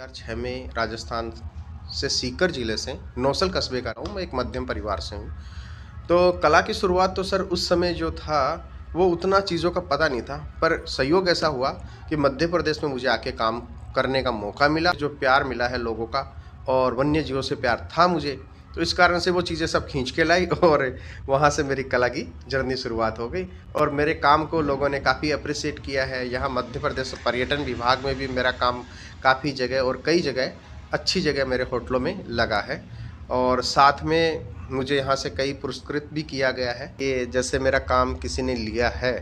2006 में राजस्थान से सीकर ज़िले से नौसल कस्बे का रहा हूँ। मैं एक मध्यम परिवार से हूँ। तो कला की शुरुआत तो सर उस समय जो था वो उतना चीज़ों का पता नहीं था, पर संयोग ऐसा हुआ कि मध्य प्रदेश में मुझे आके काम करने का मौका मिला। जो प्यार मिला है लोगों का और वन्य जीवों से प्यार था मुझे, तो इस कारण से वो चीज़ें सब खींच के लाई और वहाँ से मेरी कला की जर्नी शुरुआत हो गई और मेरे काम को लोगों ने काफ़ी अप्रिशिएट किया है। यहाँ मध्य प्रदेश पर्यटन विभाग में भी मेरा काम काफ़ी जगह और कई जगह अच्छी जगह मेरे होटलों में लगा है और साथ में मुझे यहाँ से कई पुरस्कृत भी किया गया है कि जैसे मेरा काम किसी ने लिया है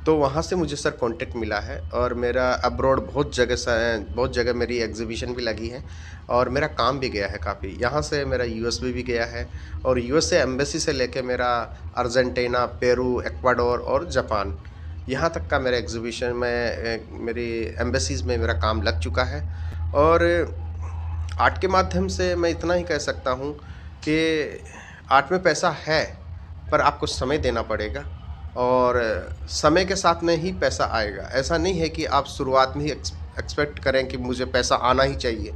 तो वहाँ से मुझे सर कांटेक्ट मिला है और मेरा अब्रॉड बहुत जगह मेरी एग्जीबिशन भी लगी है और मेरा काम भी गया है काफ़ी। यहाँ से मेरा यूएस भी गया है और यूएस से एम्बेसी से लेके मेरा अर्जेंटीना, पेरू, इक्वाडोर और जापान यहाँ तक का मेरा एग्जीबिशन में मेरी एम्बेसीज़ में मेरा काम लग चुका है। और आर्ट के माध्यम से मैं इतना ही कह सकता हूँ कि आर्ट में पैसा है, पर आपको समय देना पड़ेगा और समय के साथ में ही पैसा आएगा। ऐसा नहीं है कि आप शुरुआत में ही एक्सपेक्ट करें कि मुझे पैसा आना ही चाहिए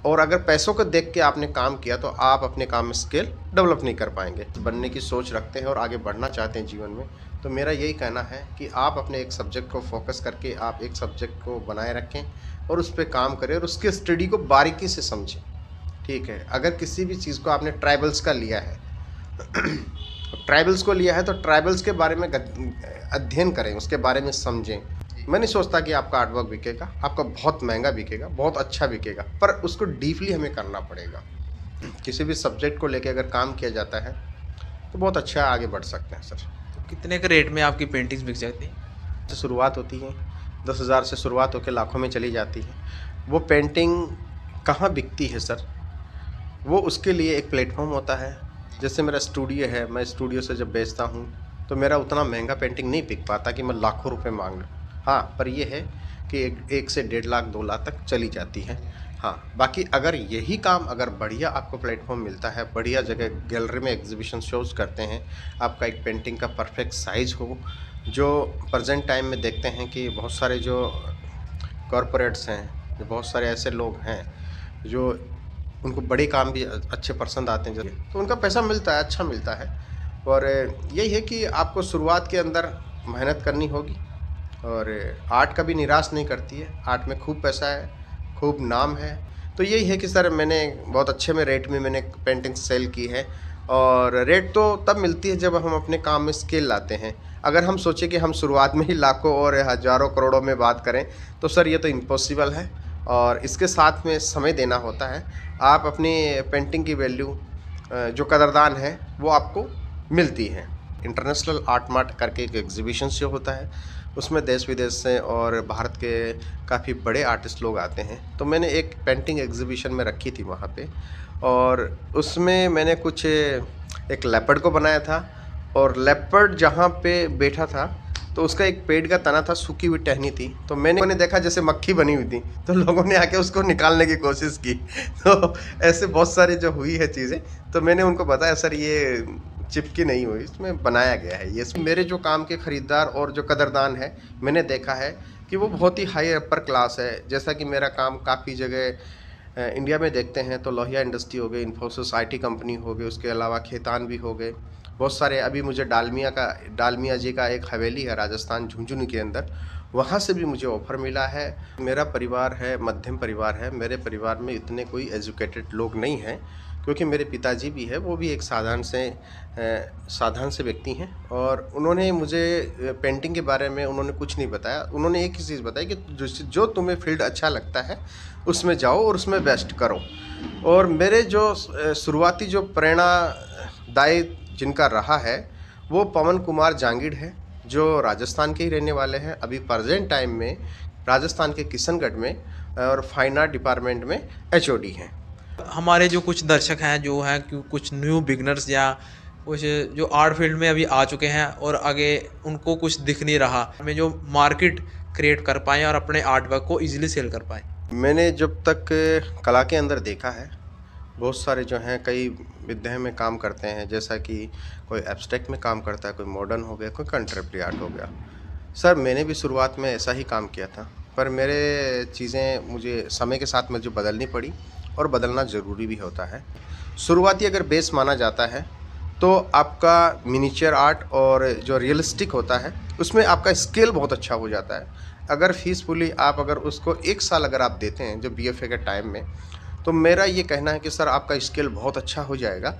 और अगर पैसों को देख के आपने काम किया तो आप अपने काम में स्किल डेवलप नहीं कर पाएंगे। बनने की सोच रखते हैं और आगे बढ़ना चाहते हैं जीवन में, तो मेरा यही कहना है कि आप अपने एक सब्जेक्ट को फोकस करके आप एक सब्जेक्ट को बनाए रखें और उस पर काम करें और उसके स्टडी को बारीकी से समझें। ठीक है, अगर किसी भी चीज़ को आपने ट्राइबल्स का लिया है ट्राइबल्स को लिया है तो ट्राइबल्स के बारे में अध्ययन करें, उसके बारे में समझें। मैं नहीं सोचता कि आपका आर्ट वर्क बिकेगा, आपका बहुत महंगा बिकेगा, बहुत अच्छा बिकेगा, पर उसको डीपली हमें करना पड़ेगा। किसी भी सब्जेक्ट को लेकर अगर काम किया जाता है तो बहुत अच्छा आगे बढ़ सकते हैं सर। तो कितने के रेट में आपकी पेंटिंग्स बिक जाती हैं? तो शुरुआत होती है 10,000 से, शुरुआत होकर लाखों में चली जाती है। वो पेंटिंग कहाँ बिकती है सर, वो उसके लिए एक प्लेटफॉर्म होता है। जैसे मेरा स्टूडियो है, मैं स्टूडियो से जब बेचता हूँ तो मेरा उतना महंगा पेंटिंग नहीं बिक पाता कि मैं लाखों रुपए मांग लूँ। हाँ, पर ये है कि एक से 1.5 लाख 2 लाख तक चली जाती है। हाँ, बाकी अगर यही काम अगर बढ़िया आपको प्लेटफॉर्म मिलता है, बढ़िया जगह गैलरी में एग्जीबिशन शोज़ करते हैं, आपका एक पेंटिंग का परफेक्ट साइज़ हो, जो प्रेजेंट टाइम में देखते हैं कि बहुत सारे जो कॉरपोरेट्स हैं, जो बहुत सारे ऐसे लोग हैं जो उनको बड़े काम भी अच्छे पसंद आते हैं, तो उनका पैसा मिलता है, अच्छा मिलता है। और यही है कि आपको शुरुआत के अंदर मेहनत करनी होगी और आर्ट कभी निराश नहीं करती है। आर्ट में खूब पैसा है, खूब नाम है। तो यही है कि सर मैंने बहुत अच्छे में रेट में मैंने पेंटिंग सेल की है और रेट तो तब मिलती है जब हम अपने काम में स्किल लाते हैं। अगर हम सोचें कि हम शुरुआत में ही लाखों और हज़ारों करोड़ों में बात करें तो सर ये तो इम्पॉसिबल है और इसके साथ में समय देना होता है। आप अपनी पेंटिंग की वैल्यू जो कदरदान है वो आपको मिलती है। इंटरनेशनल आर्ट मार्ट करके एक एग्जीबिशन शो होता है, उसमें देश विदेश से और भारत के काफ़ी बड़े आर्टिस्ट लोग आते हैं। तो मैंने एक पेंटिंग एग्जीबिशन में रखी थी वहाँ पे और उसमें मैंने कुछ एक लेपर्ड को बनाया था और लेपर्ड जहाँ पे बैठा था तो उसका एक पेड़ का तना था, सूखी हुई टहनी थी, तो मैंने देखा जैसे मक्खी बनी हुई थी, तो लोगों ने आके उसको निकालने की कोशिश की। तो ऐसे बहुत सारी जो हुई है चीज़ें, तो मैंने उनको बताया सर ये चिपकी नहीं हुई, इसमें बनाया गया है ये। मेरे जो काम के ख़रीदार और जो कदरदान है, मैंने देखा है कि वो बहुत ही हाई अपर क्लास है। जैसा कि मेरा काम काफ़ी जगह इंडिया में देखते हैं तो लोहिया इंडस्ट्री हो गई, इन्फोसिस IT कंपनी हो गई, उसके अलावा खेतान भी हो गए, बहुत सारे। अभी मुझे डालमिया जी का एक हवेली है राजस्थान झुंझुनू के अंदर, वहाँ से भी मुझे ऑफ़र मिला है। मेरा परिवार है मध्यम परिवार है, मेरे परिवार में इतने कोई एजुकेटेड लोग नहीं हैं क्योंकि मेरे पिताजी भी है, वो भी एक साधारण से व्यक्ति हैं और उन्होंने मुझे पेंटिंग के बारे में उन्होंने कुछ नहीं बताया। उन्होंने एक ही चीज़ बताई कि जो तुम्हें फील्ड अच्छा लगता है उसमें जाओ और उसमें बेस्ट करो। और मेरे जो शुरुआती जो प्रेरणादायी जिनका रहा है वो पवन कुमार जांगीड़ है, जो राजस्थान के ही रहने वाले हैं। अभी प्रेजेंट टाइम में राजस्थान के किशनगढ़ में और फाइन आर्ट डिपार्टमेंट में HOD हैं। हमारे जो कुछ दर्शक हैं जो हैं कुछ न्यू बिगनर्स या कुछ जो आर्ट फील्ड में अभी आ चुके हैं और आगे उनको कुछ दिख नहीं रहा, हमें जो मार्केट क्रिएट कर पाएँ और अपने आर्ट वर्क को ईजिली सेल कर पाएँ। मैंने जब तक कला के अंदर देखा है, बहुत सारे जो हैं कई विधाएं में काम करते हैं, जैसा कि कोई एब्स्ट्रैक्ट में काम करता है, कोई मॉडर्न हो गया, कोई कंटेम्प्रेरी आर्ट हो गया। सर मैंने भी शुरुआत में ऐसा ही काम किया था पर मेरे चीज़ें मुझे समय के साथ मुझे बदलनी पड़ी और बदलना ज़रूरी भी होता है। शुरुआती अगर बेस माना जाता है तो आपका मिनिएचर आर्ट और जो रियलिस्टिक होता है उसमें आपका स्केल बहुत अच्छा हो जाता है। अगर फीसफुली आप अगर उसको 1 साल अगर आप देते हैं जो बीएफए के टाइम में, तो मेरा ये कहना है कि सर आपका स्केल बहुत अच्छा हो जाएगा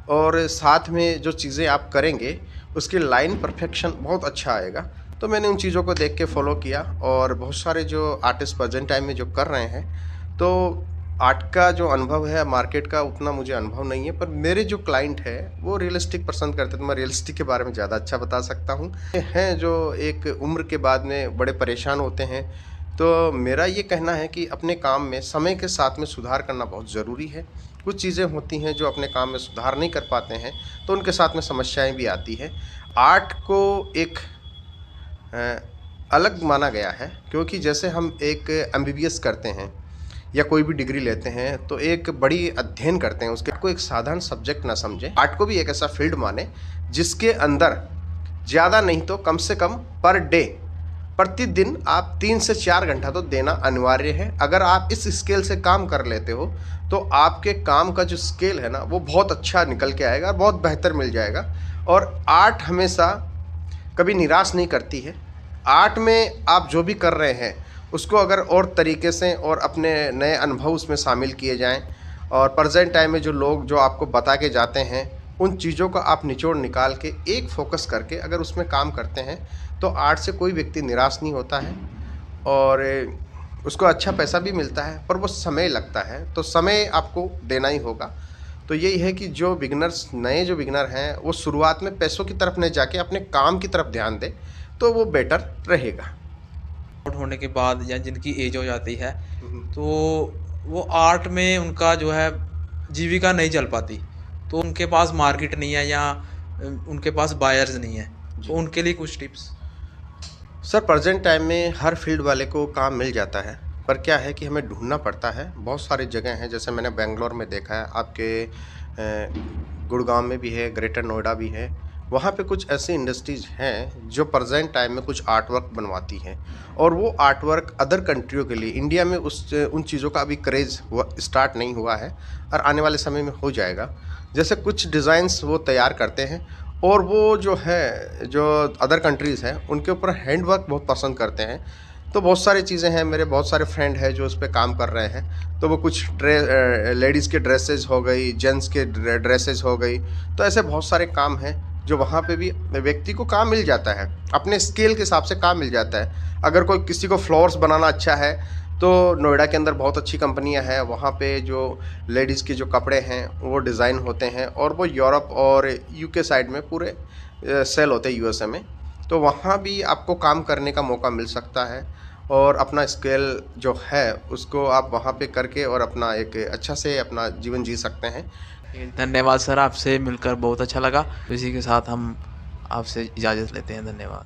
और साथ में जो चीज़ें आप करेंगे उसकी लाइन परफेक्शन बहुत अच्छा आएगा। तो मैंने उन चीज़ों को देख के फॉलो किया और बहुत सारे जो आर्टिस्ट प्रेजेंट टाइम में जो कर रहे हैं, तो आर्ट का जो अनुभव है मार्केट का उतना मुझे अनुभव नहीं है, पर मेरे जो क्लाइंट है वो रियलिस्टिक पसंद करते हैं, तो मैं रियलिस्टिक के बारे में ज़्यादा अच्छा बता सकता हूँ। हैं जो एक उम्र के बाद में बड़े परेशान होते हैं, तो मेरा ये कहना है कि अपने काम में समय के साथ में सुधार करना बहुत ज़रूरी है। कुछ चीज़ें होती हैं जो अपने काम में सुधार नहीं कर पाते हैं, तो उनके साथ में समस्याएँ भी आती हैं। आर्ट को एक अलग माना गया है, क्योंकि जैसे हम एक एमबीबीएस करते हैं या कोई भी डिग्री लेते हैं तो एक बड़ी अध्ययन करते हैं, उसके को एक साधारण सब्जेक्ट ना समझें। आर्ट को भी एक ऐसा फील्ड माने जिसके अंदर ज़्यादा नहीं तो कम से कम पर डे प्रतिदिन आप 3 से 4 घंटा तो देना अनिवार्य है। अगर आप इस स्केल से काम कर लेते हो तो आपके काम का जो स्केल है ना वो बहुत अच्छा निकल के आएगा, बहुत बेहतर मिल जाएगा। और आर्ट हमेशा कभी निराश नहीं करती है। आर्ट में आप जो भी कर रहे हैं उसको अगर और तरीके से और अपने नए अनुभव उसमें शामिल किए जाएं और प्रेजेंट टाइम में जो लोग जो आपको बता के जाते हैं उन चीज़ों का आप निचोड़ निकाल के एक फोकस करके अगर उसमें काम करते हैं तो आर्ट से कोई व्यक्ति निराश नहीं होता है और उसको अच्छा पैसा भी मिलता है, पर वो समय लगता है, तो समय आपको देना ही होगा। तो यही है कि जो बिगनर्स नए जो बिगनर हैं वो शुरुआत में पैसों की तरफ नहीं जाके अपने काम की तरफ ध्यान दें तो वो बेटर रहेगा। आउट होने के बाद या जिनकी एज हो जाती है तो वो आर्ट में उनका जो है जीविका नहीं चल पाती, तो उनके पास मार्केट नहीं है या उनके पास बायर्स नहीं है, तो उनके लिए कुछ टिप्स। सर प्रेजेंट टाइम में हर फील्ड वाले को काम मिल जाता है, पर क्या है कि हमें ढूंढना पड़ता है। बहुत सारी जगह हैं, जैसे मैंने बेंगलोर में देखा है, आपके गुड़गांव में भी है, ग्रेटर नोएडा भी है। वहाँ पे कुछ ऐसी इंडस्ट्रीज़ हैं जो प्रेजेंट टाइम में कुछ आर्ट वर्क बनवाती हैं और वो आर्ट वर्क अदर कंट्रियों के लिए, इंडिया में उन चीज़ों का अभी क्रेज़ स्टार्ट नहीं हुआ है और आने वाले समय में हो जाएगा। जैसे कुछ डिज़ाइंस वो तैयार करते हैं और वो जो है जो अदर कंट्रीज़ हैं उनके ऊपर हैंड वर्क बहुत पसंद करते हैं। तो बहुत सारी चीज़ें हैं, मेरे बहुत सारे फ्रेंड हैं जो उस पे काम कर रहे हैं। तो वो कुछ लेडीज़ के ड्रेसेस हो गई, जेंट्स के ड्रेसेस हो गई, तो ऐसे बहुत सारे काम हैं जो वहाँ पे भी व्यक्ति को काम मिल जाता है, अपने स्केल के हिसाब से काम मिल जाता है। अगर कोई किसी को फ्लावर्स बनाना अच्छा है तो नोएडा के अंदर बहुत अच्छी कंपनियां हैं, वहाँ पे जो लेडीज़ के जो कपड़े हैं वो डिज़ाइन होते हैं और वो यूरोप और यूके साइड में पूरे सेल होते हैं, यूएसए में। तो वहाँ भी आपको काम करने का मौका मिल सकता है और अपना स्केल जो है उसको आप वहाँ पे करके और अपना एक अच्छा से अपना जीवन जी सकते हैं। धन्यवाद सर, आपसे मिलकर बहुत अच्छा लगा। इसी के साथ हम आपसे इजाज़त लेते हैं। धन्यवाद।